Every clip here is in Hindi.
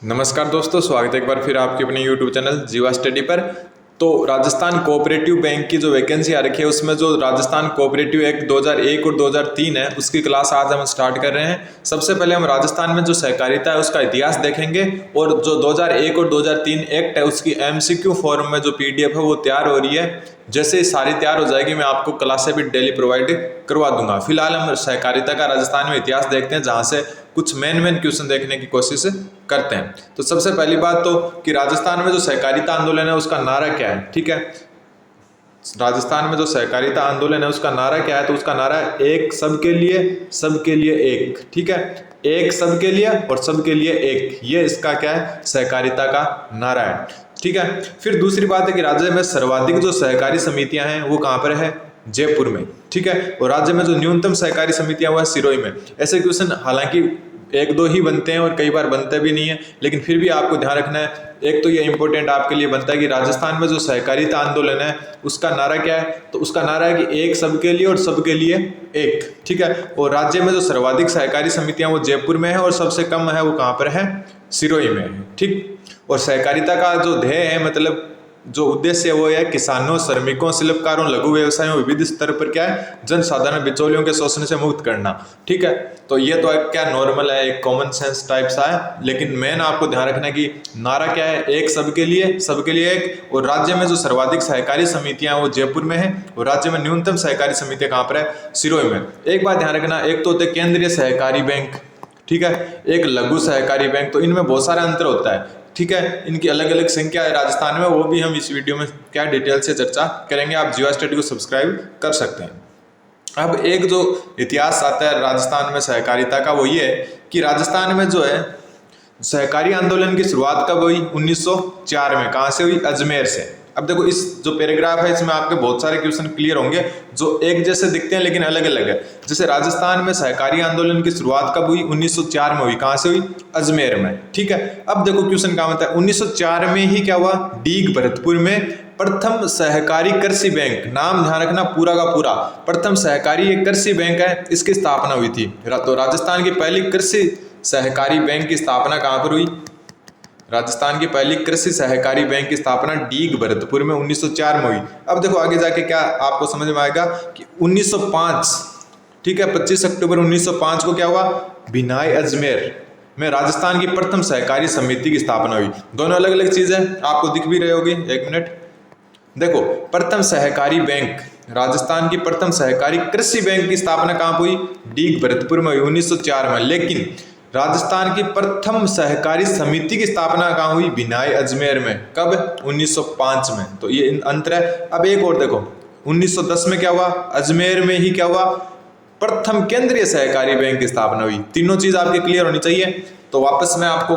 नमस्कार दोस्तों, स्वागत है एक बार फिर आपके अपने YouTube चैनल जीवा स्टडी पर। तो राजस्थान कोऑपरेटिव बैंक की जो वैकेंसी आ रखी है उसमें जो राजस्थान कोऑपरेटिव एक्ट 2001 और 2003 है उसकी क्लास आज हम स्टार्ट कर रहे हैं। सबसे पहले हम राजस्थान में जो सहकारिता है उसका इतिहास देखेंगे और जो 2001 और 2003 एक्ट है उसकी MCQ फॉर्म में जो PDF है वो तैयार हो रही है। जैसे सारी तैयार हो जाएगी मैं आपको क्लासें भी डेली प्रोवाइड करवा दूंगा। फिलहाल हम सहकारिता का राजस्थान में इतिहास देखते हैं, जहाँ से कुछ मेन क्वेश्चन देखने की कोशिश करते हैं। तो सबसे पहली बात तो कि राजस्थान में जो सहकारिता आंदोलन है उसका नारा क्या है। ठीक है, राजस्थान में जो सहकारिता आंदोलन है उसका नारा क्या है, तो उसका नारा है एक सबके लिए एक। ठीक है, एक सबके लिए और सबके लिए एक, ये इसका क्या है, सहकारिता का नारा है। ठीक है, फिर दूसरी बात है कि राज्य में सर्वाधिक जो सहकारी समितियां हैं वो कहाँ पर है, जयपुर में। ठीक है, और राज्य में जो न्यूनतम सहकारी समितियां वो है सिरोही में। ऐसे क्वेश्चन हालांकि एक दो ही बनते हैं और कई बार बनते भी नहीं है, लेकिन फिर भी आपको ध्यान रखना है। एक तो ये इंपॉर्टेंट आपके लिए बनता है कि राजस्थान में जो सहकारिता आंदोलन है उसका नारा क्या है, तो उसका नारा है कि एक सबके लिए और सबके लिए एक। ठीक है, और राज्य में जो सर्वाधिक सहकारी समितियां वो जयपुर में है और सबसे कम है वो कहाँ पर है, सिरोही में है। ठीक, और सहकारिता का जो ध्येय है, मतलब जो उद्देश्य है वो है किसानों, श्रमिकों, शिल्पकारों, लघु व्यवसायों, विविध स्तर पर क्या है, जन साधारण बिचौलियों के शोषण से मुक्त करना। ठीक है, तो ये तो क्या नॉर्मल है, एक कॉमन सेंस टाइप सा है, लेकिन मेन आपको ध्यान रखना है कि नारा क्या है, एक सबके लिए एक। और राज्य में जो सर्वाधिक सहकारी समितियां वो जयपुर में है और राज्य में न्यूनतम सहकारी समितियां कहाँ पर है, सिरोही में। एक बात ध्यान रखना, एक तो होते केंद्रीय सहकारी बैंक, ठीक है, एक लघु सहकारी बैंक, तो इनमें बहुत सारा अंतर होता है। ठीक है, इनकी अलग अलग संख्या है राजस्थान में, वो भी हम इस वीडियो में क्या डिटेल से चर्चा करेंगे। आप जीवा स्टडी को सब्सक्राइब कर सकते हैं। अब एक जो इतिहास आता है राजस्थान में सहकारिता का, वो ये है कि राजस्थान में जो है सहकारी आंदोलन की शुरुआत कब हुई, 1904 में। कहाँ से हुई, अजमेर से। अब देखो इस जो पैराग्राफ है इसमें आपके बहुत सारे क्वेश्चन क्लियर होंगे जो एक जैसे दिखते हैं लेकिन अलग अलग है। जैसे राजस्थान में सहकारी आंदोलन की शुरुआत कब हुई, 1904 में हुई। कहाँ से हुई, अजमेर में। ठीक है, अब देखो क्वेश्चन क्या होता है, 1904 में ही क्या हुआ, डीग भरतपुर में प्रथम सहकारी कृषि बैंक, नाम ध्यान रखना पूरा का पूरा, प्रथम सहकारी एक कृषि बैंक है, इसकी स्थापना हुई थी। तो राजस्थान की पहली कृषि सहकारी बैंक की स्थापना कहाँ पर हुई, राजस्थान की पहली कृषि सहकारी बैंक की स्थापना डीग भरतपुर में 1904 में हुई। अब देखो आगे जाके क्या आपको समझ में आएगा कि 1905, ठीक है, 25 अक्टूबर 1905 को क्या हुआ, भिनाई अजमेर में राजस्थान की प्रथम सहकारी समिति की स्थापना हुई। दोनों अलग अलग चीजें आपको दिख भी रहे होगी, एक मिनट देखो। प्रथम सहकारी बैंक, राजस्थान की प्रथम सहकारी कृषि बैंक की स्थापना कहाँ हुई, डीग भरतपुर में हुई 1904 में। लेकिन राजस्थान की प्रथम सहकारी समिति की स्थापना कहाँ हुई, भिनाई अजमेर में। कब, 1905 में। तो ये अंतर है। अब एक और देखो, 1910 में क्या हुआ, अजमेर में ही क्या हुआ, प्रथम केंद्रीय सहकारी बैंक की स्थापना हुई। तीनों चीज आपके क्लियर होनी चाहिए। तो वापस मैं आपको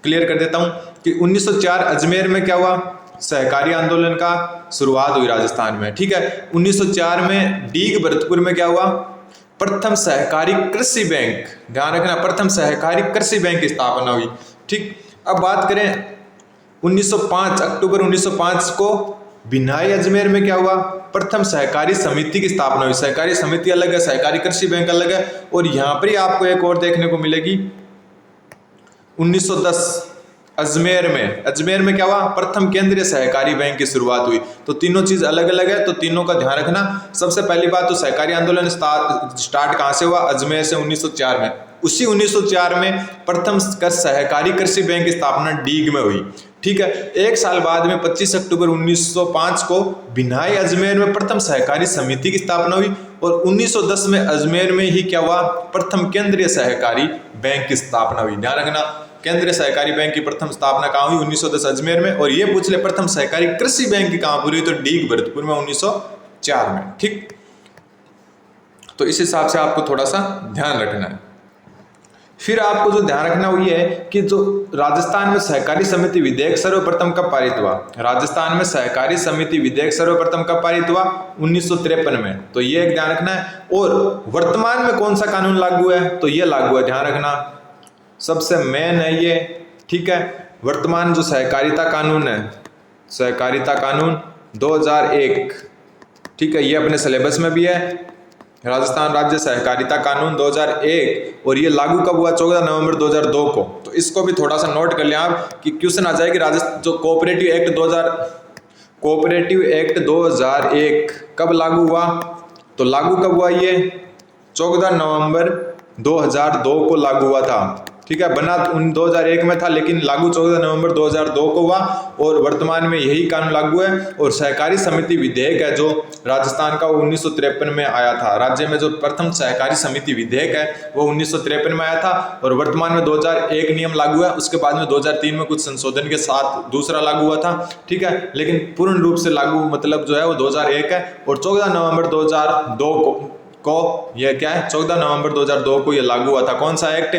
क्लियर कर देता हूं कि 1904 अजमेर में क्या हुआ, सहकारी आंदोलन का शुरुआत हुई राजस्थान में। ठीक है, 1904 में डीग भरतपुर में क्या हुआ, प्रथम सहकारी कृषि बैंक, ध्यान रखना, प्रथम सहकारी कृषि बैंक की स्थापना हुई। ठीक, अब बात करें 1905, अक्टूबर 1905 को भिनाई अजमेर में क्या हुआ, प्रथम सहकारी समिति की स्थापना हुई। सहकारी समिति अलग है, सहकारी कृषि बैंक अलग है। और यहां पर ही आपको एक और देखने को मिलेगी, 1910 अजमेर में क्या हुआ, प्रथम केंद्रीय सहकारी बैंक की शुरुआत हुई। तो तीनों चीज अलग अलग है, तो तीनों का ध्यान रखना। सबसे पहली बात तो सहकारी आंदोलन स्टार्ट कहां से हुआ, अजमेर से 1904 में। उसी 1904 में प्रथम सहकारी कृषि बैंक की स्थापना डीग में हुई। ठीक है, एक साल बाद में 25 अक्टूबर 1905 को भिनाई अजमेर में प्रथम सहकारी समिति की स्थापना हुई। और 1910 में अजमेर में ही क्या हुआ, प्रथम केंद्रीय सहकारी बैंक की स्थापना हुई। ध्यान रखना, केंद्रीय सहकारी बैंक की प्रथम स्थापना कहाँ हुई, 1910 अजमेर में। और ये पूछ ले प्रथम सहकारी कृषि बैंक की कहाँ पूरी, तो डीग भरतपुर में 1904 में। ठीक, तो इस हिसाब से आपको थोड़ा सा ध्यान रखना है। फिर आपको जो ध्यान रखना वो ये है कि जो राजस्थान में सहकारी समिति विधेयक सर्वप्रथम कब पारित हुआ, राजस्थान में सहकारी समिति विधेयक सर्वप्रथम कब पारित हुआ, 1953 में। तो ये एक ध्यान रखना है। और वर्तमान में कौन सा कानून लागू है, तो ये लागू है, ध्यान रखना, सबसे मेन है ये। ठीक है, वर्तमान जो सहकारिता कानून है, सहकारिता कानून 2001, ठीक है, ये अपने सिलेबस में भी है। राजस्थान राज्य सहकारिता कानून 2001, और ये लागू कब हुआ? 14 नवंबर 2002 को। तो इसको भी थोड़ा सा नोट कर लिया आप कि क्वेश्चन आ जाए कि राजस्थान जो कोऑपरेटिव एक्ट 2001 कब लागू हुआ? तो लागू कब हुआ? ये 14 नवंबर 2002 को लागू हुआ था। ठीक है, बना 2001 में था लेकिन लागू 14 नवंबर 2002 को हुआ, और वर्तमान में यही कानून लागू है। और सहकारी समिति विधेयक है जो राजस्थान का, वो 1953 में आया था। राज्य में जो प्रथम सहकारी समिति विधेयक है वो 1953 में आया था, और वर्तमान में 2001 नियम लागू है। उसके बाद में 2003 में कुछ संशोधन के साथ दूसरा लागू हुआ था। ठीक है, लेकिन पूर्ण रूप से लागू मतलब जो है वो 2001 है। और 14 नवंबर 2002 को यह क्या है? 14 नवंबर 2002 को यह लागू हुआ था। कौन सा एक्ट?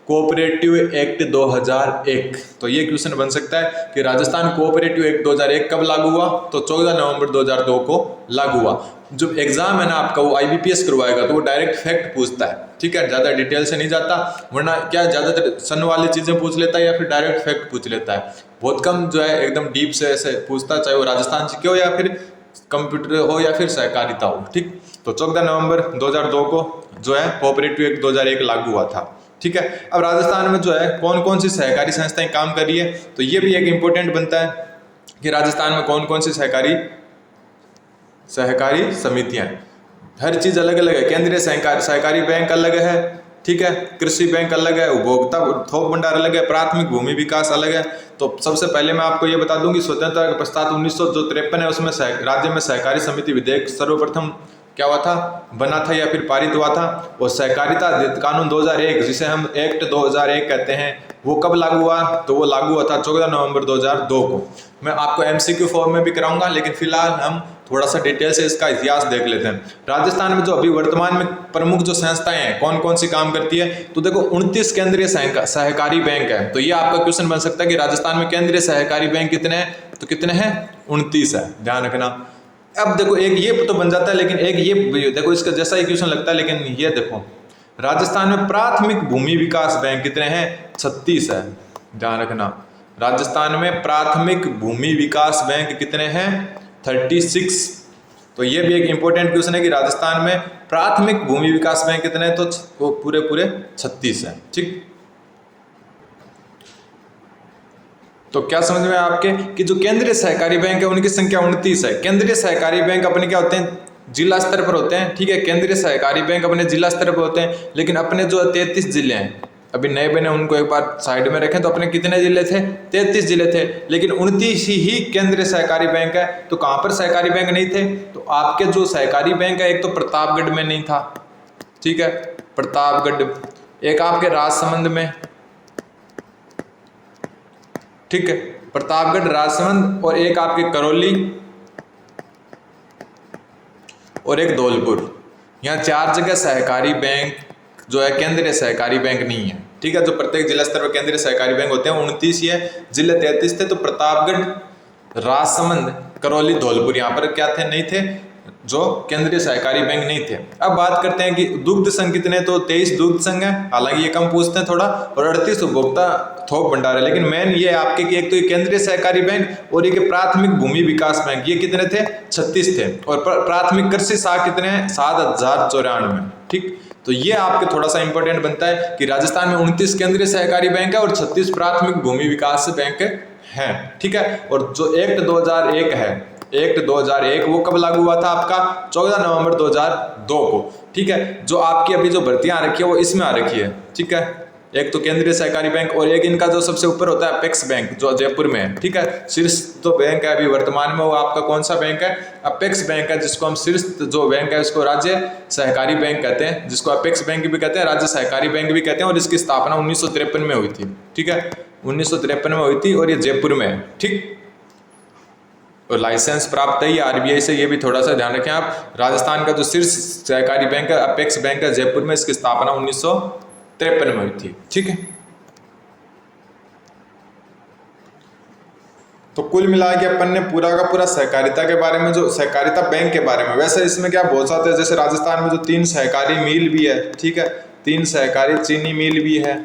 Cooperative act 2001। तो ये क्वेश्चन बन सकता है कि राजस्थान कोऑपरेटिव एक्ट 2001 कब लागू हुआ? तो 14 नवंबर 2002 को लागू हुआ। जो एग्जाम है ना आपका, वो IBPS करवाएगा तो वो डायरेक्ट फैक्ट पूछता है। ठीक है, ज़्यादा डिटेल से नहीं जाता, वरना क्या ज़्यादातर सन वाली चीज़ें पूछ लेता है या फिर डायरेक्ट फैक्ट पूछ लेता है। बहुत कम जो है एकदम डीप से ऐसे पूछता, चाहे वो राजस्थान से क्यों या फिर कंप्यूटर हो या फिर सहकारिता हो। ठीक, तो 14 नवंबर 2002 को जो है कोऑपरेटिव एक्ट 2001 लागू हुआ था। ठीक है, अब राजस्थान में जो है कौन कौन सी सहकारी संस्थाएं काम कर रही है, तो ये भी एक इम्पोर्टेंट बनता है कि राजस्थान में कौन कौन सी सहकारी समितियां। हर चीज़ अलग अलग है। केंद्रीय सहकारी बैंक अलग है, ठीक है, कृषि बैंक अलग है, उपभोक्ता थोक भंडार अलग है, प्राथमिक भूमि विकास अलग है। तो सबसे पहले मैं आपको ये बता दूं कि स्वतंत्रता के पश्चात 1953 है, उसमें राज्य में सहकारी समिति विधेयक सर्वप्रथम क्या हुआ था? बना था या फिर पारित हुआ था। और सहकारिता कानून 2001, जिसे हम एक्ट 2001 कहते हैं, वो कब लागू हुआ? तो वो लागू हुआ था 14 नवंबर 2002 को। मैं आपको MCQ फॉर्म में भी कराऊंगा, लेकिन फिलहाल हम थोड़ा सा डिटेल से इसका इतिहास देख लेते हैं। राजस्थान में जो अभी वर्तमान में प्रमुख जो संस्थाएं हैं कौन कौन सी काम करती है, तो देखो 29 केंद्रीय सहकारी बैंक है। तो ये आपका क्वेश्चन बन सकता है कि राजस्थान में केंद्रीय सहकारी बैंक कितने हैं? तो कितने हैं? 29 है, ध्यान रखना। अब देखो एक ये तो बन जाता है, लेकिन एक ये देखो इसका जैसा ही क्वेश्चन लगता है, लेकिन ये देखो राजस्थान में प्राथमिक भूमि विकास बैंक कितने हैं? 36 है, ध्यान रखना। राजस्थान में प्राथमिक भूमि विकास बैंक कितने हैं? 36। तो ये भी एक इंपॉर्टेंट क्वेश्चन है कि राजस्थान में प्राथमिक भूमि विकास बैंक कितने हैं? तो वो पूरे 36 है। ठीक, तो क्या समझ में आपके कि जो केंद्रीय सहकारी बैंक है उनकी संख्या 29 है। केंद्रीय सहकारी बैंक अपने क्या होते हैं? जिला स्तर पर होते हैं। ठीक है, केंद्रीय सहकारी बैंक अपने जिला स्तर पर होते हैं, लेकिन अपने जो 33 जिले हैं, अभी नए बने उनको एक बार साइड में रखें, तो अपने कितने जिले थे? 33 जिले थे, लेकिन 29 ही केंद्रीय सहकारी बैंक है। तो कहाँ पर सहकारी बैंक नहीं थे? तो आपके जो सहकारी बैंक है, एक तो प्रतापगढ़ में नहीं था, ठीक है, प्रतापगढ़, एक आपके राजसमंद में, ठीक है, प्रतापगढ़, राजसमंद, और एक आपके करौली, और एक धौलपुर। यहाँ 4 जगह सहकारी बैंक जो है केंद्रीय सहकारी बैंक नहीं है। ठीक है, जो प्रत्येक जिला स्तर पर केंद्रीय सहकारी बैंक होते हैं 29 ही है, जिले 33 थे। तो प्रतापगढ़, राजसमंद, करौली, धौलपुर यहाँ पर क्या थे? नहीं थे, जो केंद्रीय सहकारी बैंक नहीं थे। अब बात करते हैं कि दुग्ध संघ कितने? तो 23 दुग्ध संघ है, हालांकि ये कम पूछते हैं थोड़ा, और 38 उपभोक्ता थोक भंडार है। लेकिन मेन ये आपके कि एक तो ये केंद्रीय सहकारी बैंक और ये प्राथमिक भूमि विकास बैंक, ये कितने थे? 36 थे। और प्राथमिक कृषि शाखा कितने हैं? 7094। ठीक, तो ये आपके थोड़ा सा इंपॉर्टेंट बनता है कि राजस्थान में 29 केंद्रीय सहकारी बैंक है और 36 प्राथमिक भूमि विकास बैंक है। ठीक है, और जो एक्ट 2001 है, एक्ट 2001 वो कब लागू हुआ था? आपका 14 नवंबर 2002 को। ठीक है, जो आपकी अभी जो भर्तियां आ रखी है वो इसमें आ रखी है। ठीक है, एक तो केंद्रीय सहकारी बैंक और एक इनका जो सबसे ऊपर होता है अपेक्स बैंक, जो जयपुर में है। ठीक है, शीर्ष जो बैंक है अभी वर्तमान में वो आपका कौन सा बैंक है? अपेक्स बैंक है, जिसको हम शीर्ष जो बैंक है उसको राज्य सहकारी बैंक कहते हैं, जिसको अपेक्स बैंक भी कहते हैं, राज्य सहकारी बैंक भी कहते हैं। और इसकी स्थापना 1953 में हुई थी। ठीक है, 1953 में हुई थी और ये जयपुर में है। ठीक, और लाइसेंस प्राप्त है RBI से, ये भी थोड़ा सा ध्यान रखें आप। राजस्थान का जो शीर्ष सहकारी बैंक है अपेक्स बैंक है जयपुर में, इसकी स्थापना 1953 में हुई थी। ठीक है, तो कुल मिला के अपन ने पूरा का पूरा सहकारिता के बारे में, जो सहकारिता बैंक के बारे में, वैसे इसमें क्या बहुत सारे हैं, जैसे राजस्थान में जो 3 सहकारी मिल भी है। ठीक है, 3 सहकारी चीनी मिल भी है,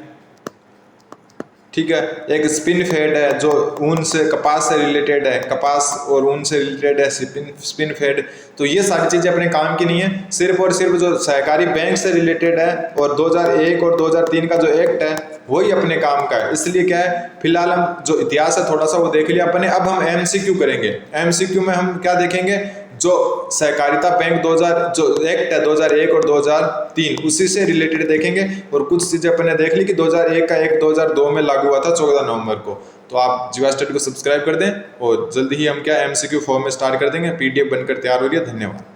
ठीक है। एक स्पिन फेड है जो ऊन से कपास से रिलेटेड है, कपास और ऊन से रिलेटेड है स्पिन फेड। तो ये सारी चीज़ें अपने काम की नहीं है, सिर्फ और सिर्फ जो सहकारी बैंक से रिलेटेड है और 2001 और 2003 का जो एक्ट है वही अपने काम का है। इसलिए क्या है, फिलहाल हम जो इतिहास है थोड़ा सा वो देख लिया अपने। अब हम एमसीक्यू करेंगे। एमसीक्यू में हम क्या देखेंगे, जो सहकारिता बैंक 2000 जो एक्ट है 2001 और 2003 उसी से रिलेटेड देखेंगे। और कुछ चीज़ें अपने देख ली कि 2001 का एक्ट 2002 में लागू हुआ था 14 नवंबर को। तो आप जीवा स्टडी को सब्सक्राइब कर दें और जल्दी ही हम क्या एमसीक्यू फॉर्म में स्टार्ट कर देंगे। पीडीएफ बनकर तैयार हो रही है। धन्यवाद।